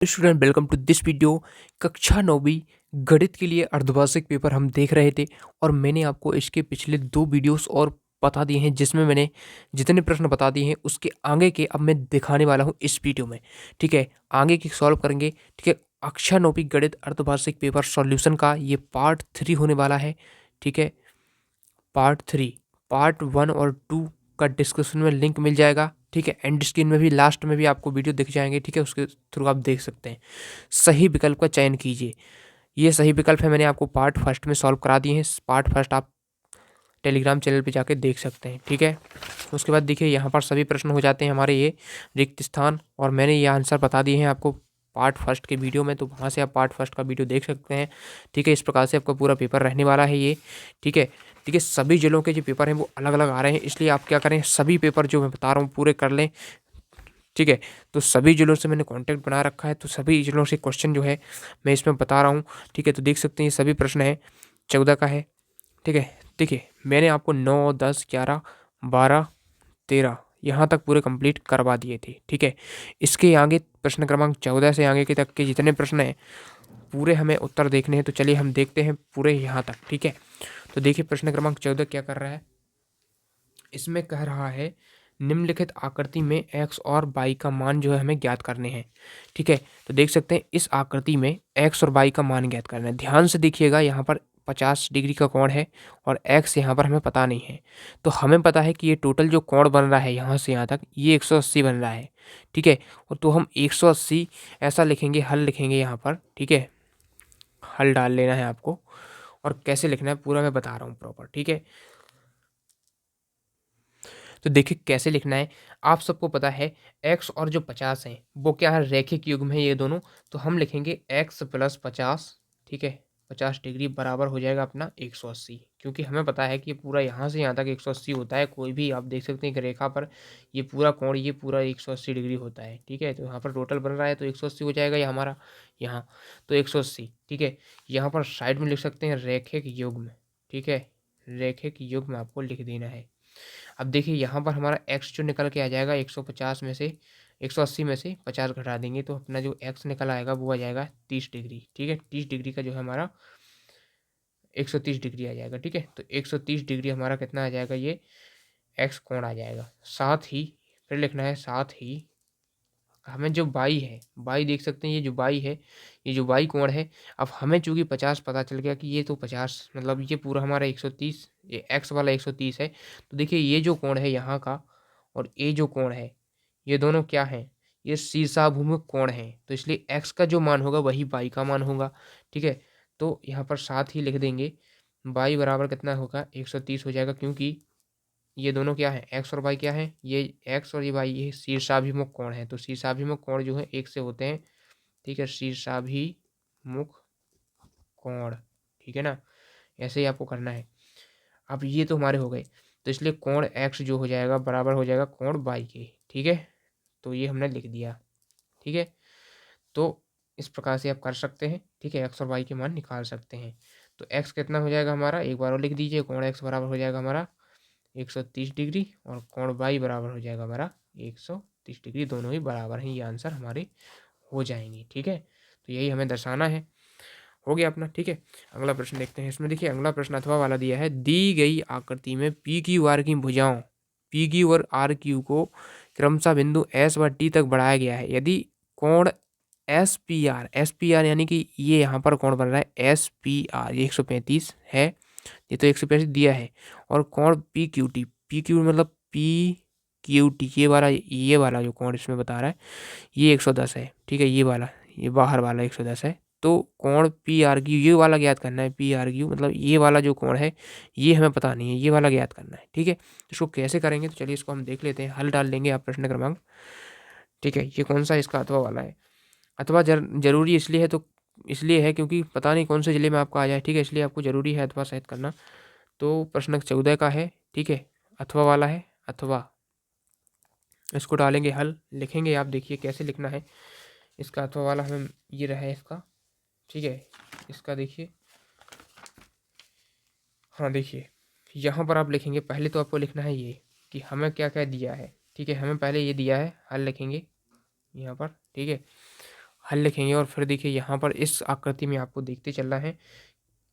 Student welcome to this video. कक्षा 9वीं गणित के लिए अर्धवार्षिक पेपर हम देख रहे थे और मैंने आपको इसके पिछले 2 वीडियोस और बता दिए हैं, जिसमें मैंने जितने प्रश्न बता दिए हैं उसके आगे के अब मैं दिखाने वाला हूं इस वीडियो में। ठीक है, आगे की सॉल्व करेंगे। ठीक है, कक्षा 9वीं गणित अर्धवार्षिक पेपर सॉल्यूशन का ये पार्ट 3 होने वाला है। ठीक है, पार्ट 3, पार्ट 1 और 2 का डिस्क्रिप्शन में लिंक मिल जाएगा। ठीक है, एंड स्क्रीन में भी लास्ट में भी आपको वीडियो दिख जाएंगे। ठीक है, उसके थ्रू आप देख सकते हैं। सही विकल्प का चयन कीजिए। ये सही विकल्प है, मैंने आपको पार्ट फर्स्ट में सॉल्व करा दिए हैं। पार्ट फर्स्ट आप टेलीग्राम चैनल पे जाके देख सकते हैं। ठीक है, उसके बाद देखिए यहाँ पर सभी प्रश्न हो जाते हैं हमारे ये रिक्त स्थान, और मैंने ये आंसर बता दिए हैं आपको पार्ट फर्स्ट के वीडियो में, तो वहाँ से आप पार्ट फर्स्ट का वीडियो देख सकते हैं। ठीक है, इस प्रकार से आपका पूरा पेपर रहने वाला है ये। ठीक है, ठीक है, सभी जिलों के जो पेपर हैं वो अलग अलग आ रहे हैं, इसलिए आप क्या करें, सभी पेपर जो मैं बता रहा हूँ पूरे कर लें। ठीक है, तो सभी जिलों से मैंने कांटेक्ट बना रखा है, तो सभी जिलों से क्वेश्चन जो है मैं इसमें बता रहा हूँ। ठीक है, तो देख सकते हैं ये सभी प्रश्न है 14 का है। ठीक है, देखिए मैंने आपको 9, 10, 11, 12, 13 यहाँ तक पूरे कंप्लीट करवा दिए थे। ठीक है, इसके आगे प्रश्न क्रमांक 14 से आगे के तक के जितने प्रश्न हैं पूरे हमें उत्तर देखने हैं, तो चलिए हम देखते हैं पूरे यहाँ तक। ठीक है, तो देखिए प्रश्न क्रमांक 14 क्या कर रहा है, इसमें कह रहा है निम्नलिखित आकृति में x और y का मान जो है हमें ज्ञात करने हैं। ठीक है, तो देख सकते हैं इस आकृति में x और y का मान ज्ञात करना है। ध्यान से देखिएगा, यहाँ पर 50 डिग्री का कोण है और x यहाँ पर हमें पता नहीं है। तो हमें पता है कि ये टोटल जो कोण बन रहा है यहाँ से यहाँ तक ये 180 बन रहा है। ठीक है, और तो हम 180 ऐसा लिखेंगे, हल लिखेंगे यहाँ पर। ठीक है, हल डाल लेना है आपको, और कैसे लिखना है पूरा मैं बता रहा हूँ प्रॉपर। ठीक है, तो देखिए कैसे लिखना है, आप सबको पता है x और जो 50 हैं वो क्या है, रैखिक युग्म है ये दोनों। तो हम लिखेंगे x प्लस 50। ठीक है, 50 डिग्री बराबर हो जाएगा अपना 180, क्योंकि हमें पता है कि पूरा यहाँ से यहाँ तक 180 होता है। कोई भी आप देख सकते हैं एक रेखा पर ये पूरा कोण ये पूरा 180 डिग्री होता है। ठीक है, तो यहाँ पर टोटल बन रहा है तो 180 हो जाएगा ये हमारा यहाँ, तो 180। ठीक है, यहाँ पर साइड में लिख सकते हैं रैखिक युग्म। ठीक है, रैखिक युग्म आपको लिख देना है। अब देखिए यहाँ पर हमारा x जो निकल के आ जाएगा 150 में से 180 में से 50 घटा देंगे तो अपना जो x निकल आएगा वो आ जाएगा 30 डिग्री। ठीक है, 30 डिग्री का जो है हमारा 130 डिग्री आ जाएगा। ठीक है, तो 130 डिग्री हमारा कितना आ जाएगा, ये x कोण आ जाएगा। साथ ही फिर लिखना है, साथ ही हमें जो बाई है, बाई देख सकते हैं ये जो बाई है, ये जो बाई कोण है। अब हमें चूंकि 50 पता चल गया कि ये तो 50 मतलब ये पूरा हमारा 130, ये x वाला 130 है। तो देखिए ये जो कोण है यहाँ का और ये जो कोण है ये दोनों क्या है, ये शीर्षाभिमुख कोण है, तो इसलिए x का जो मान होगा वही बाई का मान होगा। ठीक है, तो यहाँ पर साथ ही लिख देंगे बाई बराबर कितना होगा 130 हो जाएगा, क्योंकि ये दोनों क्या है, एक्स और वाई क्या है, ये एक्स और ये वाई ये शीर्षाभिमुख कोण है। तो शीर्षाभिमुख कोण जो है एक से होते हैं। ठीक है, शीर्षाभिमुख कोण। ठीक है ना, ऐसे ही आपको करना है। अब ये तो हमारे हो गए, तो इसलिए कोण एक्स जो हो जाएगा बराबर हो जाएगा कोण वाई के। ठीक है, तो ये हमने लिख दिया। ठीक है, तो इस प्रकार से आप कर सकते हैं। ठीक है, एक्स और वाई के मान निकाल सकते हैं। तो एक्स कितना हो जाएगा हमारा, एक बार और लिख दीजिए, कोण एक्स बराबर हो जाएगा हमारा 130 डिग्री और कोण बाई बराबर हो जाएगा हमारा 130 डिग्री, दोनों ही बराबर हैं, ये आंसर हमारे हो जाएंगे। ठीक है, तो यही हमें दर्शाना है। हो गया अपना। ठीक है, अगला प्रश्न देखते हैं। इसमें देखिए अगला प्रश्न अथवा वाला दिया है, दी गई आकृति में पी क्यू आर की भुजाओं पी क्यू और आर क्यू को क्रमशः बिंदु एस व टी तक बढ़ाया गया है। यदि कोण एस पी आर यानी कि ये यहाँ पर कोण बन रहा है एस पी आर, ये 135 है, ये तो 135 दिया है, और कोण पी क्यू मतलब पी क्यू टी ये वाला जो कोण इसमें बता रहा है ये 110 है। ठीक है, ये वाला, ये बाहर वाला 110 है। तो कोण पी आर क्यू ये वाला ज्ञात करना है, पी आर क्यू मतलब ये वाला जो कोण है ये हमें पता नहीं है, ये वाला ज्ञात करना है। ठीक है, तो इसको कैसे करेंगे, तो चलिए इसको हम देख लेते हैं, हल डाल देंगे आप प्रश्न क्रमांक। ठीक है, ये कौन सा इसका अथवा वाला है, अथवा जरूरी इसलिए है, तो इसलिए है क्योंकि पता नहीं कौन से जिले में आपका आ जाए। ठीक है, इसलिए आपको जरूरी है अथवा सहित करना। तो प्रश्न 14 का है। ठीक है, अथवा वाला है, अथवा इसको डालेंगे, हल लिखेंगे। आप देखिए कैसे लिखना है इसका अथवा वाला, हमें ये रहा है इसका। ठीक है, इसका देखिए, हाँ देखिए यहाँ पर आप लिखेंगे, पहले तो आपको लिखना है ये कि हमें क्या क्या दिया है। ठीक है, हमें पहले ये दिया है, हल लिखेंगे यहाँ पर। ठीक है, हल लिखेंगे और फिर देखिए यहाँ पर इस आकृति में आपको देखते चलना है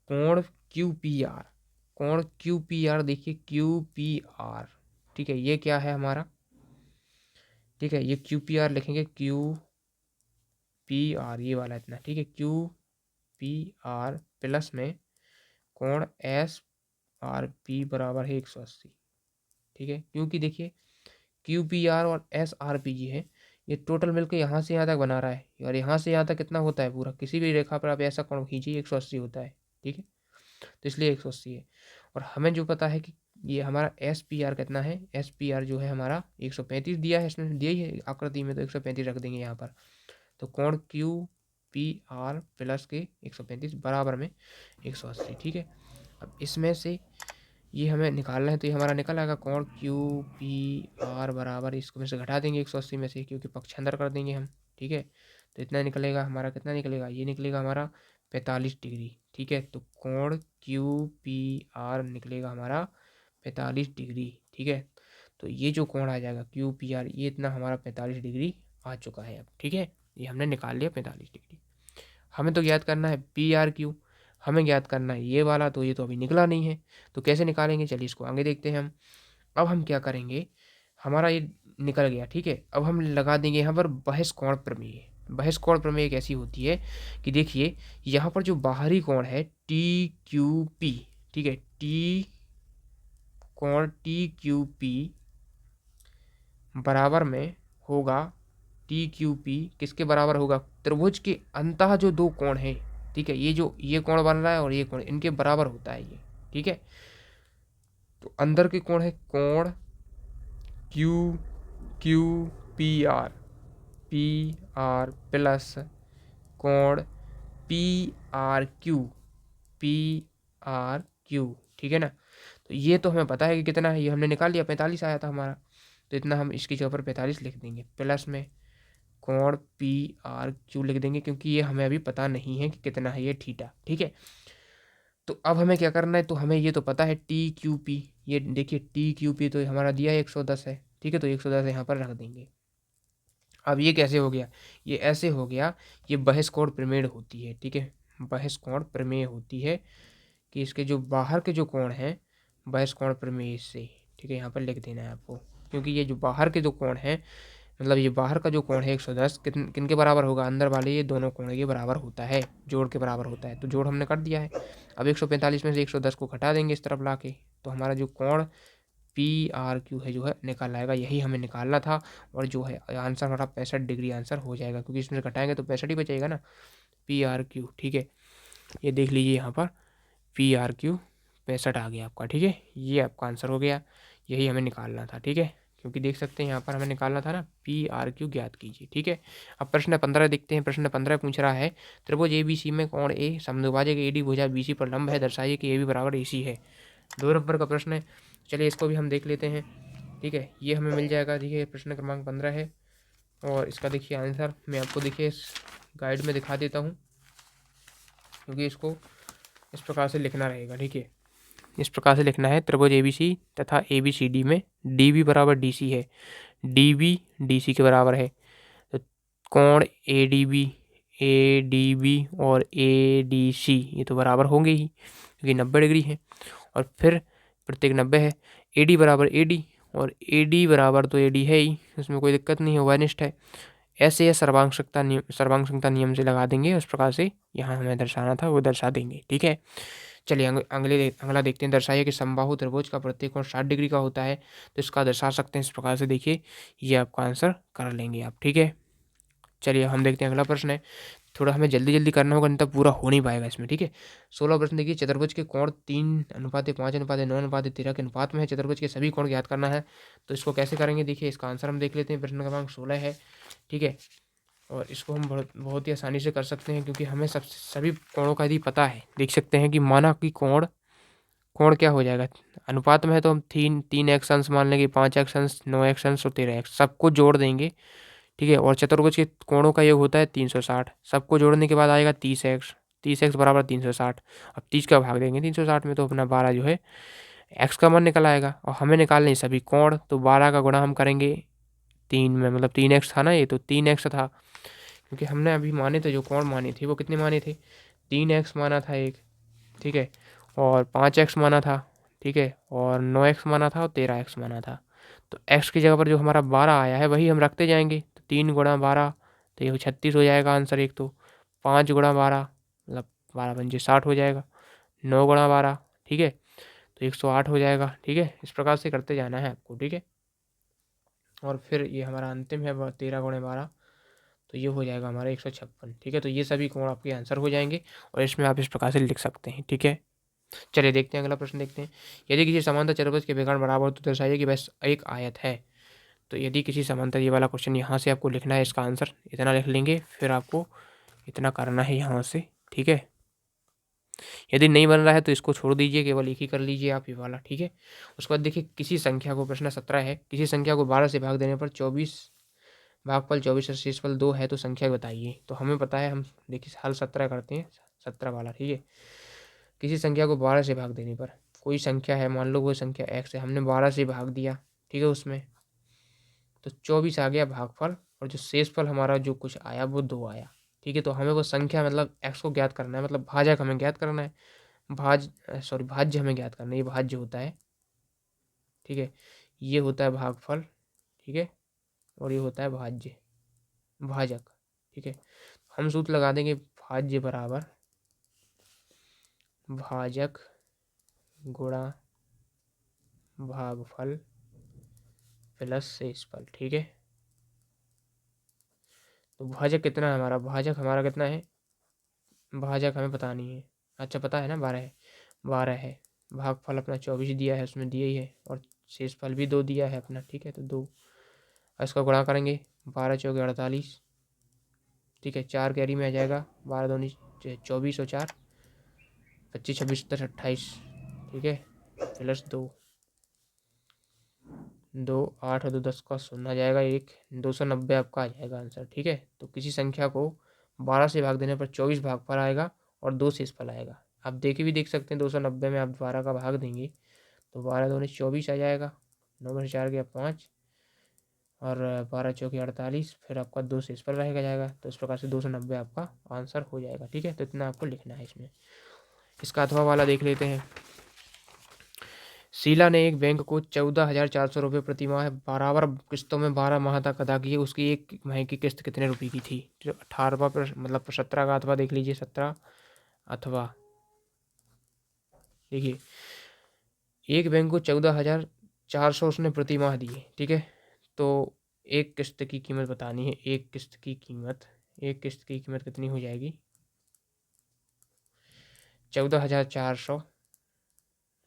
कोण QPR, कोण QPR देखिए QPR, ठीक है, ये क्या है हमारा, ठीक है, ये QPR लिखेंगे QPR ये वाला इतना, ठीक है, QPR प्लस में कोण SRP बराबर है 180, ठीक है, क्योंकि देखिए QPR और SRP है, ये टोटल मिलकर यहाँ से यहाँ तक बना रहा है और यहाँ से यहाँ तक कितना होता है पूरा, किसी भी रेखा पर आप ऐसा कोण खींचिए 180 होता है, ठीक है, तो इसलिए 180 है। और हमें जो पता है कि ये हमारा SPR कितना है, SPR जो है हमारा 135 दिया है, इसमें दिया ही है आकृति में, तो 135 रख देंगे यहाँ पर। तो कोण QPR प्लस के 135 बराबर में 180, ठीक है। अब इसमें से ये हमें निकालना है, तो ये हमारा निकल आएगा कोण QPR बराबर, इसको में से घटा देंगे 180 में से, क्योंकि पक्षांतर कर देंगे हम, ठीक है। तो इतना निकलेगा हमारा, कितना निकलेगा, ये निकलेगा हमारा 45 डिग्री, ठीक है। तो कोण QPR निकलेगा हमारा 45 डिग्री, ठीक है। तो ये जो कोण आ जाएगा QPR, ये इतना हमारा 45 डिग्री आ चुका है अब, ठीक है, ये हमने निकाल लिया 45 डिग्री। हमें तो ज्ञात करना है PRQ, हमें ज्ञात करना है ये वाला, तो ये तो अभी निकला नहीं है, तो कैसे निकालेंगे, चलिए इसको आगे देखते हैं हम। अब हम क्या करेंगे, हमारा ये निकल गया, ठीक है। अब हम लगा देंगे यहाँ पर बहस कोण प्रमेय। बहस कोण प्रमेय कैसी होती है कि देखिए यहाँ पर जो बाहरी कोण है TQP, ठीक है, कोण TQP बराबर में होगा, TQP किसके बराबर होगा, त्रिभुज के अंतः जो दो कोण हैं, ठीक है, ये जो ये कोण बन रहा है और ये कोण, इनके बराबर होता है ये, ठीक है। तो अंदर के कोण है कोण QPR प्लस कोण PRQ, ठीक है ना। तो ये तो हमें पता है कि कितना है, ये हमने निकाल लिया, 45 आया था हमारा, तो इतना हम इसकी जगह पर 45 लिख देंगे, प्लस में कोण PRQ लिख देंगे, क्योंकि ये हमें अभी पता नहीं है कि कितना है ये थीटा, ठीक है। तो अब हमें क्या करना है, तो हमें ये तो पता है TQP, ये देखिए TQP तो हमारा दिया है 110 है, ठीक है, तो 110 यहाँ पर रख देंगे। अब ये कैसे हो गया, ये ऐसे हो गया, ये बहस कोण प्रमेय होती है, ठीक है, बहस कोण प्रमेय होती है कि इसके जो बाहर के जो कोण हैं बहस कोण प्रमेय से, ठीक है, यहाँ पर लिख देना है आपको, क्योंकि ये जो बाहर के जो कोण हैं, मतलब ये बाहर का जो कोण है 110 किन के बराबर होगा, अंदर वाले ये दोनों कोण के बराबर होता है, जोड़ के बराबर होता है, तो जोड़ हमने कर दिया है। अब 145 में से 110 को घटा देंगे इस तरफ ला के, तो हमारा जो कोण PRQ है जो है निकाल आएगा, यही हमें निकालना था, और जो है आंसर हमारा 65 डिग्री आंसर हो जाएगा, क्योंकि इसमें से घटाएंगे तो 65 ही बचेगा ना, PRQ, ठीक है। ये देख लीजिए यहाँ पर PRQ 65 आ गया आपका, ठीक है, ये आपका आंसर हो गया, यही हमें निकालना था, ठीक है, क्योंकि देख सकते हैं यहाँ पर हमें निकालना था ना PRQ ज्ञात कीजिए, ठीक है। अब प्रश्न 15 देखते हैं। प्रश्न 15 पूछ रहा है त्रिभुज ABC में कोण A समद्विभाजक AD भुजा BC पर लंब है, दर्शाइए कि AB बराबर AC है। 2 नंबर का प्रश्न है, चलिए इसको भी हम देख लेते हैं, ठीक है, ये हमें मिल जाएगा, देखिए प्रश्न क्रमांक 15 है, और इसका देखिए आंसर मैं आपको देखिए इस गाइड में दिखा देता हूँ, क्योंकि इसको इस प्रकार से लिखना रहेगा, ठीक है, इस प्रकार से लिखना है, त्रिभुज ABC तथा ABCD में DB बराबर DC है, DB DC के बराबर है, तो कोण ADB और ADC ये तो बराबर होंगे ही, क्योंकि 90 डिग्री है, और फिर प्रत्येक 90 है, AD बराबर AD और AD बराबर तो AD है ही, उसमें कोई दिक्कत नहीं है, वनिष्ठ है। ऐसे सर्वांगक्षमता नियम से लगा देंगे, उस प्रकार से यहाँ हमें दर्शाना था वो दर्शा देंगे, ठीक है। चलिए अगला देखते हैं, दर्शाइए कि समबाहु त्रिभुज का प्रत्येक कोण 60 डिग्री का होता है, तो इसका दर्शा सकते हैं इस प्रकार से, देखिए ये आपका आंसर कर लेंगे आप, ठीक है। चलिए हम देखते हैं अगला प्रश्न है, थोड़ा हमें जल्दी जल्दी करना होगा, नहीं तो पूरा हो नहीं पाएगा इसमें, ठीक है। 16 प्रश्न देखिए, चतुर्भुज के कोण 3:5:9:13 के अनुपात में है, चतुर्भुज के सभी कोण ज्ञात करना है, तो इसको कैसे करेंगे, देखिए इसका आंसर हम देख लेते हैं। प्रश्न क्रमांक 16 है, ठीक है, और इसको हम बहुत ही आसानी से कर सकते हैं, क्योंकि हमें सभी कोणों का यदि पता है, देख सकते हैं कि माना कि कोण क्या हो जाएगा, अनुपात में है तो हम 3 एक्स अंश मान लेंगे, 5 एक्स अंश, 9 एक्स अंश और 13 एक्स, सबको जोड़ देंगे, ठीक है। और चतुर्भुज के कोणों का योग होता है 360, सबको जोड़ने के बाद आएगा 30 एक्स बराबर 360, अब 30 का भाग देंगे 360 में, तो अपना 12 जो है एक्स का मान निकल आएगा, और हमें निकालने सभी कोण, तो 12 का गुणा हम करेंगे 3 में, मतलब 3 एक्स था ना ये, तो 3 एक्स था, क्योंकि हमने अभी माने थे, जो कोण माने थे वो कितने माने थे, 3x माना था एक, ठीक है, और 5x माना था, ठीक है, और 9x माना था और 13x माना था। तो x की जगह पर जो हमारा 12 आया है वही हम रखते जाएंगे। तो 3 × 12, तो ये 36 हो जाएगा आंसर एक। तो 5 × 12 मतलब 12×5 = 60 हो जाएगा। 9 × 12, ठीक है, तो 108 हो जाएगा। ठीक है, इस प्रकार से करते जाना है आपको, ठीक है। और फिर ये हमारा अंतिम है 13 × 12, तो ये हो जाएगा हमारा 156। ठीक है, तो ये सभी कोण आपके आंसर हो जाएंगे और इसमें आप इस प्रकार से लिख सकते हैं। ठीक है, चलिए देखते हैं अगला प्रश्न देखते हैं। यदि किसी समांतर चतुर्भुज के विकर्ण बराबर हो तो दर्शाइए कि वह एक आयत है। तो यदि किसी समांतर, ये वाला क्वेश्चन यहाँ से आपको लिखना है, इसका आंसर इतना लिख लेंगे, फिर आपको इतना करना है यहाँ से। ठीक है, यदि नहीं बन रहा है तो इसको छोड़ दीजिए, केवल एक ही कर लीजिए आप, ये वाला। ठीक है, उसके बाद देखिए किसी संख्या को, प्रश्न 17 है, किसी संख्या को 12 से भाग देने पर 24 भागफल 24 और शेषफल 2 है, तो संख्या बताइए। तो हमें पता है, हम देखिए हल 17 करते हैं, 17 वाला। ठीक है, किसी संख्या को 12 से भाग देने पर, कोई संख्या है, मान लो वो संख्या x है, हमने 12 से भाग दिया, ठीक है, उसमें तो 24 आ गया भागफल, और जो शेषफल हमारा जो कुछ आया वो 2 आया। ठीक है, तो हमें वो संख्या मतलब x को ज्ञात करना है, मतलब भाजक हमें ज्ञात करना है, भाज्य हमें ज्ञात करना है, ये भाज्य होता है। ठीक है, ये होता है भागफल, ठीक है, और ये होता है भाजक। ठीक है, हम सूत्र लगा देंगे, भाज्य बराबर भाजक गुणा भागफल प्लस शेषफल। ठीक है, तो भाजक कितना है हमारा, भाजक हमारा कितना है, भाजक हमें पता नहीं है। अच्छा, पता है ना, 12 है, 12 है। भागफल अपना 24 दिया है, उसमें दिया ही है, और शेषफल भी 2 दिया है अपना। ठीक है, तो 2, इसका गुणा करेंगे, 12 चौके 48, ठीक है, 4 कैरी में आ जाएगा, 12 दूनी 24 और 4 25 26 27 28, ठीक है, प्लस 2, 2 8 और 2 10 का 0 आ जाएगा, 1 290 आपका आ जाएगा आंसर। ठीक है, तो किसी संख्या को 12 से भाग देने पर 24 भागफल आएगा और 2 शेषफल आएगा। आप देख सकते हैं, 290 में आप 12 का भाग देंगे तो 12 दूनी 24 आ जाएगा, 9 में से 4 गया 5, और 12 चौके 48, फिर आपका 2 शेषफल रहेगा जाएगा। तो इस प्रकार से 290 आपका आंसर हो जाएगा। ठीक है, तो इतना आपको लिखना है इसमें। इसका अथवा वाला देख लेते हैं। शीला ने एक बैंक को 14,400 रुपये प्रति माह बराबर किस्तों में 12 माह तक अदा किए। उसकी एक माह की किस्त कितने रुपए की थी। जो 18वां प्रश्न, मतलब 17 का अथवा देख लीजिए, 17 अथवा। देखिए, एक बैंक को 14,400 उसने प्रति माह दिए। ठीक है, तो एक किस्त की कीमत बतानी है। एक किस्त की कीमत कितनी हो जाएगी, 14,400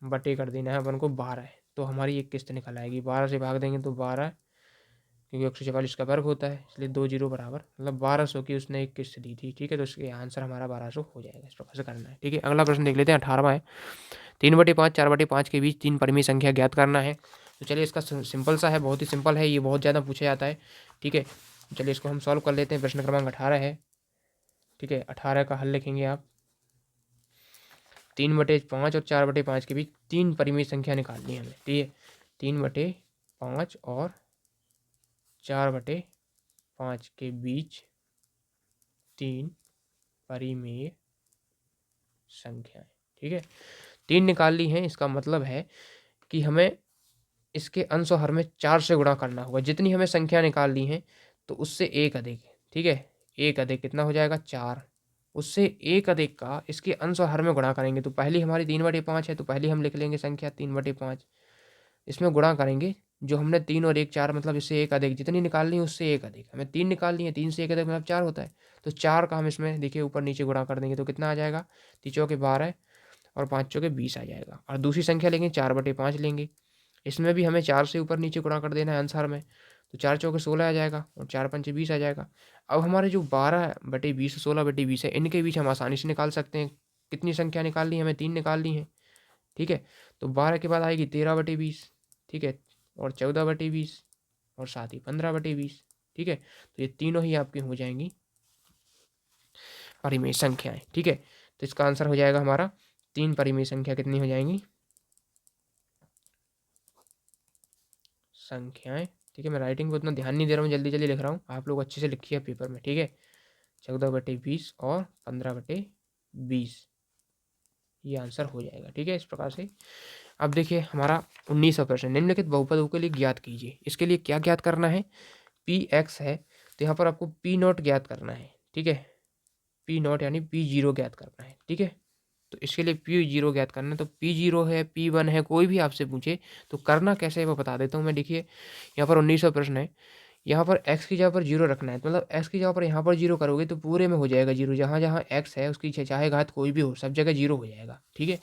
बटे कर देना है अपन को 12 है, तो हमारी एक किस्त निकल आएगी। 12 से भाग देंगे तो 12, क्योंकि 144 का वर्ग होता है, इसलिए 2 जीरो बराबर, मतलब 1200 की उसने एक किस्त दी थी। ठीक है, तो इसके आंसर हमारा 1200 हो जाएगा। इस प्रकार से करना है। ठीक है, अगला प्रश्न देख लेते हैं, 18वां है। 3/5 4/5 के बीच 3 परिमेय संख्या ज्ञात करना है। तो चलिए, इसका सिंपल सा है, बहुत ही सिंपल है, ये बहुत ज़्यादा पूछा जाता है। ठीक है, चलिए इसको हम सॉल्व कर लेते हैं। प्रश्न क्रमांक 18 है। ठीक है, 18 का हल लिखेंगे आप। 3/5 और 4/5 के बीच 3 परिमेय संख्या निकालनी है हमें। ठीक है, 3/5 और 4/5 के बीच 3 परिमेय संख्याएं। ठीक है, 3 निकाल ली हैं, इसका मतलब है कि हमें इसके अंश और हर में 4 से गुणा करना होगा। जितनी हमें संख्या निकाल ली है, तो उससे एक अधिक। ठीक है, एक अधिक कितना हो जाएगा, 4। उससे एक अधिक का इसके अंश और हर में गुणा करेंगे। तो पहली हमारी 3/5 है, तो पहली हम लिख लेंगे संख्या 3/5। इसमें गुणा करेंगे, जो हमने 3 और 1 4, मतलब इससे एक अधिक, जितनी निकालनी है उससे एक अधिक। हमें 3 निकालनी है, 3 से एक अधिक मतलब 4 होता है। तो 4 का हम इसमें देखिए ऊपर नीचे गुणा कर देंगे, तो कितना आ जाएगा, 3 चौके 12 और 5 चौके 20 आ जाएगा। और दूसरी संख्या लेंगे, 4/5 लेंगे। इसमें भी हमें 4 से ऊपर नीचे गुणा कर देना है आंसर में, तो 4 चौके 16 आ जाएगा और 4 पंचे 20 आ जाएगा। अब हमारे जो 12/20 16/20 है, इनके बीच हम आसानी से निकाल सकते हैं। कितनी संख्या निकालनी है हमें, 3 निकालनी है। ठीक है, तो 12 के बाद आएगी 13/20, ठीक है, और 14/20, और साथ ही 15/20। ठीक है, तो ये तीनों ही आपकी हो जाएंगी परिमेय संख्याएं। ठीक है, तो इसका आंसर हो जाएगा हमारा 3 परिमेय संख्या कितनी हो जाएंगी, संख्याएं। ठीक है, मैं राइटिंग को उतना ध्यान नहीं दे रहा हूँ, जल्दी जल्दी लिख रहा हूँ, आप लोग अच्छे से लिखिए पेपर में। ठीक है, 14/20 और 15/20 ये आंसर हो जाएगा। ठीक है, इस प्रकार से। अब देखिए हमारा 19वां प्रश्न, निम्नलिखित बहुपदों के लिए ज्ञात कीजिए। इसके लिए क्या ज्ञात करना है, पी एक्स है तो यहाँ पर आपको पी नॉट ज्ञात करना है। ठीक है, पी नॉट यानी पी जीरो ज्ञात करना है। ठीक है, तो इसके लिए पी जीरो ज्ञात करना है, तो पी जीरो है, पी वन है, कोई भी आपसे पूछे तो करना कैसे है वो बता देता हूँ मैं। देखिए यहाँ पर 19वां प्रश्न है, यहाँ पर x की जगह पर जीरो रखना है, तो मतलब x की जगह पर यहाँ पर जीरो करोगे तो पूरे में हो जाएगा जीरो, जहाँ जहाँ x है उसकी चाहे घात कोई भी हो सब जगह जीरो हो जाएगा। ठीक है,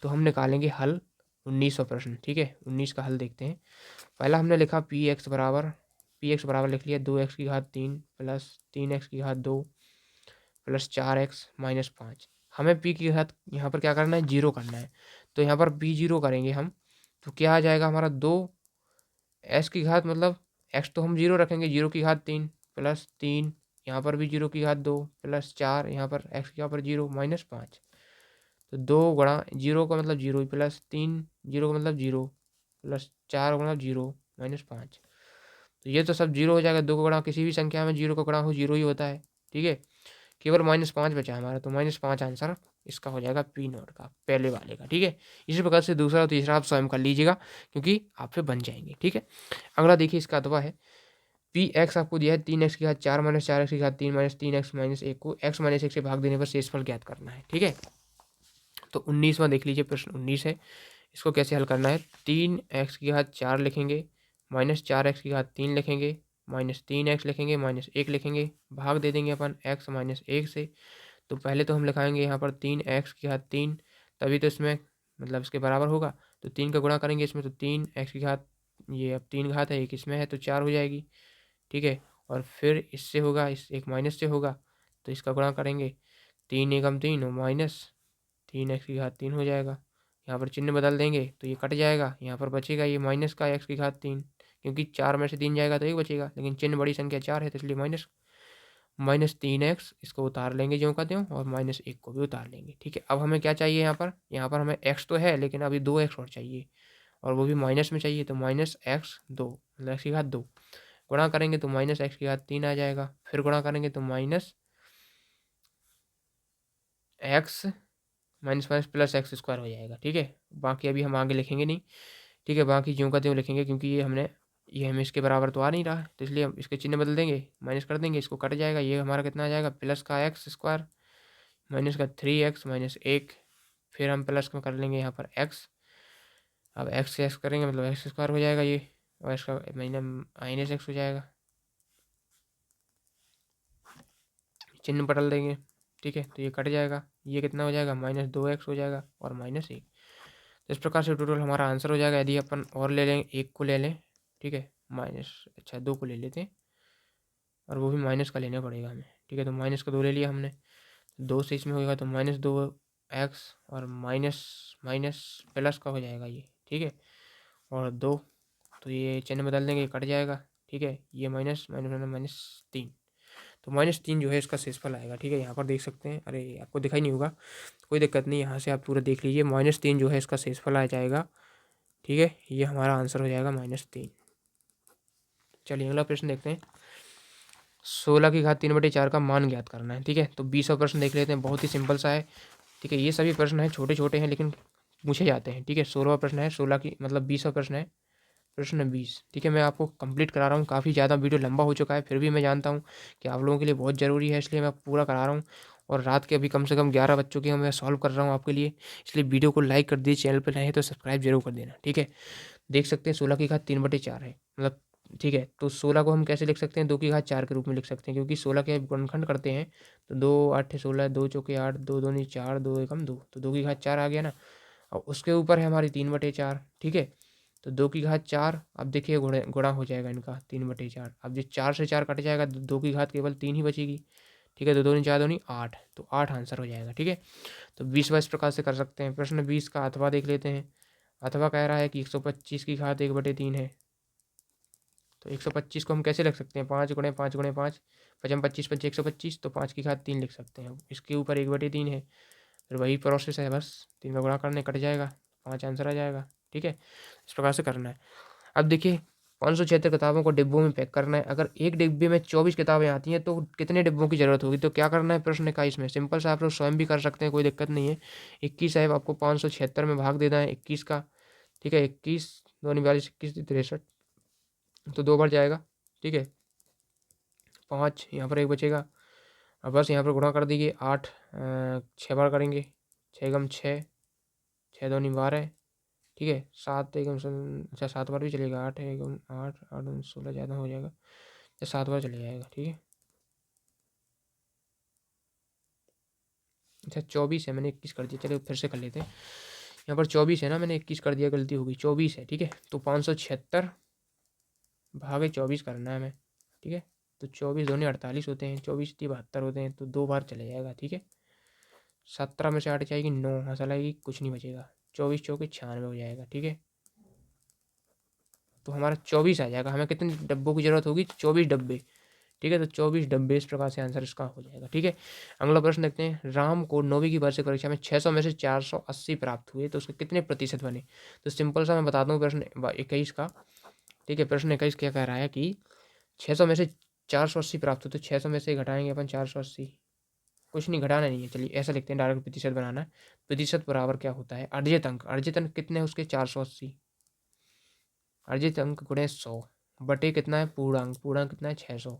तो हम निकालेंगे हल 19वां प्रश्न। ठीक है, 19 का हल देखते हैं। पहला हमने लिखा पी एक्स बराबर लिख लिया 2x की घात 3 प्लस 3x की घात 2 प्लस 4x-5। हमें पी की घात यहाँ पर क्या करना है, जीरो करना है, तो यहाँ पर पी जीरो करेंगे हम, तो क्या आ जाएगा हमारा 2x की घात मतलब x तो हम जीरो रखेंगे, 0 की घात 3 प्लस 3 यहाँ पर भी 0 की घात 2 प्लस 4 यहाँ पर x की यहाँ पर 0-5। तो 2 गुणा 0 का मतलब 0 प्लस 3 0 का मतलब 0 प्लस 4 का मतलब 0-5। तो ये तो सब जीरो हो जाएगा, 2 का गुणा किसी भी संख्या में 0 का गुणा हो 0 ही होता है। ठीक है, केवल -5 बचा हमारा, तो -5 आंसर इसका हो जाएगा पी नॉट का, पहले वाले का। ठीक है, इसी प्रकार से दूसरा और तीसरा आप स्वयं कर लीजिएगा क्योंकि आपसे बन जाएंगे। ठीक है, अगला देखिए इसका अथवा है, पी एक्स आपको दिया है 3x की घात 4 माइनस 4x की घात 3 माइनस 3x माइनस 1 को x माइनस 1 से भाग देने पर शेषफल ज्ञात करना है। ठीक है, तो 19वां देख लीजिए, प्रश्न 19 है, इसको कैसे हल करना है, 3x की घात 4 लिखेंगे, माइनस 4x की घात 3 लिखेंगे, -3x लिखेंगे, -1 लिखेंगे, भाग दे देंगे अपन x माइनस 1 से। तो पहले तो हम लिखाएंगे यहाँ पर 3x की घात 3, तभी तो इसमें मतलब इसके बराबर होगा, तो 3 का गुणा करेंगे इसमें, तो 3x की घात, ये अब 3 घात है, एक इसमें है तो 4 हो जाएगी। ठीक है, और फिर इससे होगा, इस एक माइनस से होगा तो इसका गुणा करेंगे, 3 एकम 3 और माइनस 3x की घात 3 हो जाएगा। यहाँ पर चिन्ह बदल देंगे तो ये कट जाएगा, यहाँ पर बचेगा ये माइनस का x की घात 3, क्योंकि 4 में से 3 जाएगा तो 1 बचेगा, लेकिन चिन्ह बड़ी संख्या 4 है तो इसलिए -3x इसको उतार लेंगे ज्यों का त्यों, और -1 को भी उतार लेंगे। ठीक है, अब हमें क्या चाहिए, यहाँ पर हमें x तो है लेकिन अभी 2x और चाहिए, और वो भी माइनस में चाहिए, तो -x2 मतलब x की घात 2 गुणा करेंगे तो -x की घात 3 आ जाएगा, फिर गुणा करेंगे तो -x minus minus plus x² हो जाएगा। ठीक है, बाकी अभी हम आगे लिखेंगे नहीं। ठीक है, बाकी ज्यों का त्यों लिखेंगे क्योंकि ये हमें इसके बराबर तो आ नहीं रहा है, तो इसलिए हम इसके चिन्ह बदल देंगे, माइनस कर देंगे, इसको कट जाएगा, ये हमारा कितना आ जाएगा, प्लस का x² माइनस का 3x माइनस 1, फिर हम प्लस में कर लेंगे यहाँ पर x, अब x से x करेंगे मतलब x² हो जाएगा ये, और इसका माइनस x हो जाएगा, चिन्ह बदल देंगे। ठीक है, तो ये कट जाएगा, ये कितना हो जाएगा, -2x हो जाएगा और -1। तो इस प्रकार से टोटल हमारा आंसर हो जाएगा। यदि अपन और ले लें, 1 को ले लें, ठीक है, अच्छा 2 को ले लेते हैं, और वो भी माइनस का लेना पड़ेगा हमें। ठीक है, तो माइनस का 2 ले लिया हमने, 2 से इसमें होगा तो -2x और माइनस माइनस प्लस का हो जाएगा ये। ठीक है, और 2, तो ये चिन्ह बदल देंगे, कट जाएगा। ठीक है, ये माइनस माइनस 3, तो -3 जो है इसका शेषफल आएगा। ठीक है, यहाँ पर देख सकते हैं, अरे आपको दिखाई नहीं होगा, कोई दिक्कत नहीं, यहाँ से आप पूरा देख लीजिए, -3 जो है इसका शेषफल आ जाएगा। ठीक है, ये हमारा आंसर हो जाएगा -3। चलिए अगला प्रश्न देखते हैं, 16 की घात 3/4 का मान ज्ञात करना है। ठीक है, तो 20वां प्रश्न देख लेते हैं, बहुत ही सिंपल सा है। ठीक है, ये सभी प्रश्न हैं, छोटे छोटे हैं लेकिन पूछे जाते हैं। ठीक है, 16वां प्रश्न है, 16 की मतलब 20वां प्रश्न है, प्रश्न 20। ठीक है, मैं आपको कंप्लीट करा रहा हूँ, काफ़ी ज़्यादा वीडियो लंबा हो चुका है, फिर भी मैं जानता हूँ कि आप लोगों के लिए बहुत ज़रूरी है, इसलिए मैं पूरा करा रहा हूँ। और रात के अभी कम से कम 11 बज चुके हैं, मैं सॉल्व कर रहा हूँ आपके लिए, इसलिए वीडियो को लाइक कर दीजिए, चैनल पर नए हैं तो सब्सक्राइब जरूर कर देना। ठीक है, देख सकते हैं 16 की घात 3/4 है, मतलब ठीक है, तो 16 को हम कैसे लिख सकते हैं, 2 की घात 4 के रूप में लिख सकते हैं, क्योंकि 16 के गुणनखंड करते हैं तो 2 8 16, 2 चौके 8, 2 दूनी 4, 2 एकम 2, तो 2 की घात 4 आ गया ना। और उसके ऊपर है हमारी 3/4। ठीक है, तो 2 की घात 4, अब देखिए गुणा हो जाएगा इनका 3/4, अब जो 4 से 4 कट जाएगा, 2 की घात केवल 3 ही बचेगी। ठीक है, तो 2 दूनी 4 दूनी 8, तो 8 आंसर हो जाएगा। ठीक है, तो 20वां इस प्रकार से कर सकते हैं। प्रश्न 20 का अथवा देख लेते हैं। अथवा कह रहा है कि 125 की घात 1/3 है, तो 125 को हम कैसे लिख सकते हैं, 5 × 5 × 5, 5 25 5 125, तो 5 की घात 3 लिख सकते हैं। इसके ऊपर 1/3 है, फिर वही प्रोसेस है, बस 3 का गुणा करने कट जाएगा, 5 आंसर आ जाएगा। ठीक है, इस प्रकार से करना है। अब देखिए 576 किताबों को डिब्बों में पैक करना है। अगर एक डिब्बे में 24 किताबें आती हैं तो कितने डिब्बों की ज़रूरत होगी? तो क्या करना है प्रश्न 21 में? सिंपल सा आप लोग स्वयं भी कर सकते हैं, कोई दिक्कत नहीं है। 21 है, आपको 576 में भाग देना है 21 का, ठीक है। 21 2 42 21 63, तो 2 बार जाएगा, ठीक है। 5 यहाँ पर 1 बचेगा। अब बस यहाँ पर गुणा कर दीजिए। 8 6 बार करेंगे, 6 गम 6, 6 दूनी 12, ठीक है। 7 एकम अच्छा 7 बार भी चलेगा। 8 एकम 8 8 दूनी 16 ज़्यादा हो जाएगा, या 7 बार चले जाएगा, ठीक है। अच्छा 24 है, मैंने 21 कर दिया, चलिए फिर से कर लेते हैं। यहाँ पर 24 है ना, मैंने 21 कर दिया, गलती होगी। 24 है, ठीक है। तो 576 भागे 24 करना है हमें, ठीक है। तो 24 दूनी 48 होते हैं, 24 3 72 होते हैं, तो 2 बार चले जाएगा, ठीक है। 17 में से 8 जाएगी 9, हंसल आएगी, कुछ नहीं बचेगा। 24 चौके 96 हो जाएगा, ठीक है। तो हमारा 24 आ जाएगा। हमें कितने डब्बों की ज़रूरत होगी? 24 डब्बे, ठीक है। तो 24 डब्बे, इस प्रकार से आंसर इसका हो जाएगा, ठीक है। अगला प्रश्न देखते हैं। राम को 9वीं की वार्षिक परीक्षा में 600 में से 480 प्राप्त हुए, तो उसके कितने प्रतिशत बने? तो सिंपल सा मैं बता दूं प्रश्न 21 का, ठीक है। प्रश्न 21 क्या कह रहा है कि 600 में से 480 प्राप्त हुए, तो 600 में से घटाएंगे अपन 480, कुछ नहीं घटाना नहीं है, चलिए ऐसा लिखते हैं, डायरेक्ट प्रतिशत बनाना है। प्रतिशत बराबर क्या होता है? अर्जित अंक। अर्जित अंक कितने हैं उसके? 480। अर्जित अंक गुणे 100 बटे कितना है? पूर्णांक। पूर्णांक कितना है? 600।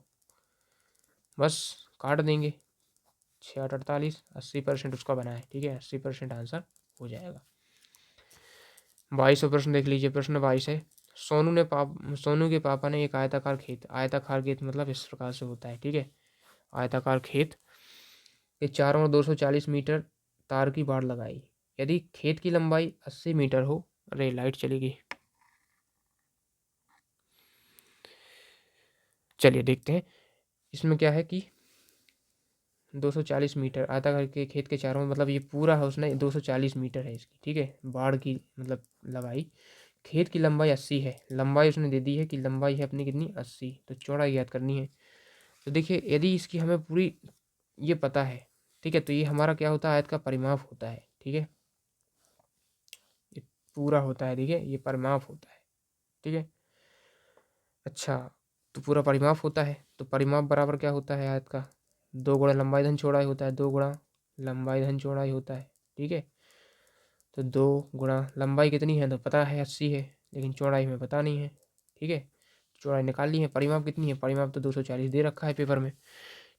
बस काट देंगे, 6 8 48, 80% उसका बना है, ठीक है। 80% आंसर हो जाएगा। 22वां प्रश्न देख लीजिए। प्रश्न 22 है। सोनू के पापा ने एक आयताकार खेत, आयताकार खेत मतलब इस प्रकार से होता है, ठीक है। आयताकार खेत के चारों ओर 240 मीटर तार की बाड़ लगाई। यदि खेत की लंबाई 80 मीटर हो, अरे लाइट चली गई, चलिए देखते हैं। इसमें क्या है कि 240 मीटर आयताकार के खेत के चारों ओर, मतलब ये पूरा है उसने 240 मीटर है इसकी, ठीक है, बाढ़ की मतलब लगाई। खेत की लंबाई 80 है, लंबाई उसने दे दी है कि लंबाई है अपनी कितनी? 80, तो चौड़ाई याद करनी है। तो देखिए यदि इसकी हमें पूरी ये पता है, ठीक है, तो ये हमारा क्या होता है? आयत का परिमाप होता है, ठीक है। ये पूरा होता है, ठीक है, ये परिमाप होता है, ठीक है। अच्छा, तो पूरा परिमाप होता है, तो परिमाप बराबर क्या होता है? आयत का 2 गुणा लंबाई धन चौड़ाई होता है, 2 गुणा लंबाई धन चौड़ाई होता है, ठीक है। तो 2 गुणा लंबाई कितनी है? तो पता है 80 है, लेकिन चौड़ाई में पता नहीं है, ठीक है। चौड़ाई निकाल ली है। परिमाप कितनी है? परिमाप तो 240 दे रखा है पेपर में,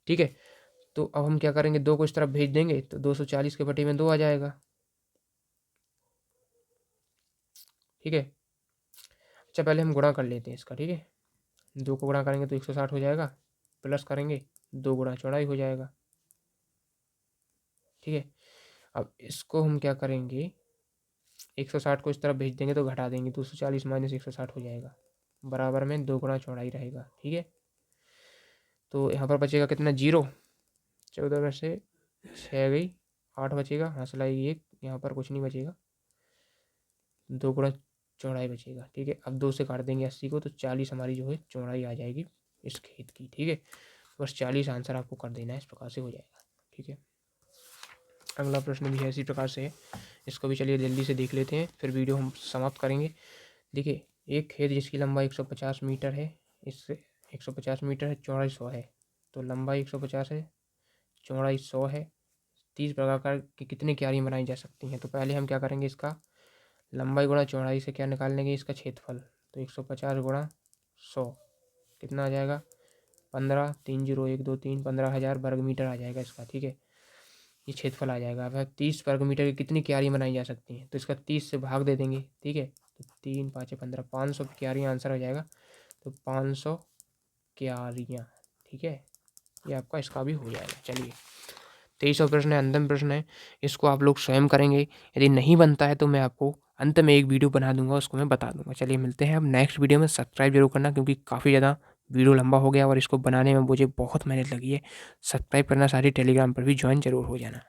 ठीक है। तो अब हम क्या करेंगे? 2 को इस तरफ भेज देंगे, तो 240 के बटे में 2 आ जाएगा, ठीक है। अच्छा पहले हम गुणा कर लेते हैं इसका, ठीक है। 2 को गुणा करेंगे तो 160 हो जाएगा, प्लस करेंगे 2 गुणा चौड़ाई हो जाएगा, ठीक है। अब इसको हम क्या करेंगे? 160 को इस तरफ भेज देंगे तो घटा देंगे, 240 माइनस 160 हो जाएगा, बराबर में 2 गुणा चौड़ाई रहेगा, ठीक है। तो यहाँ पर बचेगा कितना? 0। 14 में से 6 गई, 8 बचेगा, हासिल आएगी 1, यहाँ पर कुछ नहीं बचेगा, 2 गुणा चौड़ाई बचेगा, ठीक है। अब 2 से काट देंगे 80 को, तो 40 हमारी जो है चौड़ाई आ जाएगी इस खेत की, ठीक है। बस 40 आंसर आपको कर देना है, इस प्रकार से हो जाएगा, ठीक है। अगला प्रश्न भी है इसी प्रकार से है, इसको भी चलिए जल्दी से देख लेते हैं, फिर वीडियो हम समाप्त करेंगे। देखिए एक खेत जिसकी लंबाई 150 मीटर है, इससे 150 मीटर है, चौड़ाई 100 है, तो लंबाई 150 है, चौड़ाई 100 है। 30 प्रकार की कितनी क्यारियाँ बनाई जा सकती हैं? तो पहले हम क्या करेंगे? इसका लंबाई गुणा चौड़ाई से क्या निकाल लेंगे? इसका क्षेत्रफल, तो 150 गुणा 100 कितना आ जाएगा? 15 3 0 1 2 3 15,000 वर्ग मीटर आ जाएगा इसका, ठीक है। ये क्षेत्रफल आ जाएगा। अब 30 वर्ग मीटर की कितनी क्यारी बनाई जा सकती हैं? तो इसका 30 से भाग दे देंगे, ठीक है। तो 3 5 15 500 क्यारियाँ आंसर हो जाएगा, तो 500 क्यारियाँ, ठीक है। ये आपका इसका भी हो जाएगा। चलिए 23वां प्रश्न है, अंतिम प्रश्न है, इसको आप लोग स्वयं करेंगे। यदि नहीं बनता है तो मैं आपको अंत में एक वीडियो बना दूंगा, उसको मैं बता दूंगा। चलिए मिलते हैं अब नेक्स्ट वीडियो में। सब्सक्राइब जरूर करना, क्योंकि काफ़ी ज़्यादा वीडियो लंबा हो गया और इसको बनाने में मुझे बहुत मेहनत लगी है। सब्सक्राइब करना, सारी टेलीग्राम पर भी ज्वाइन जरूर हो जाना।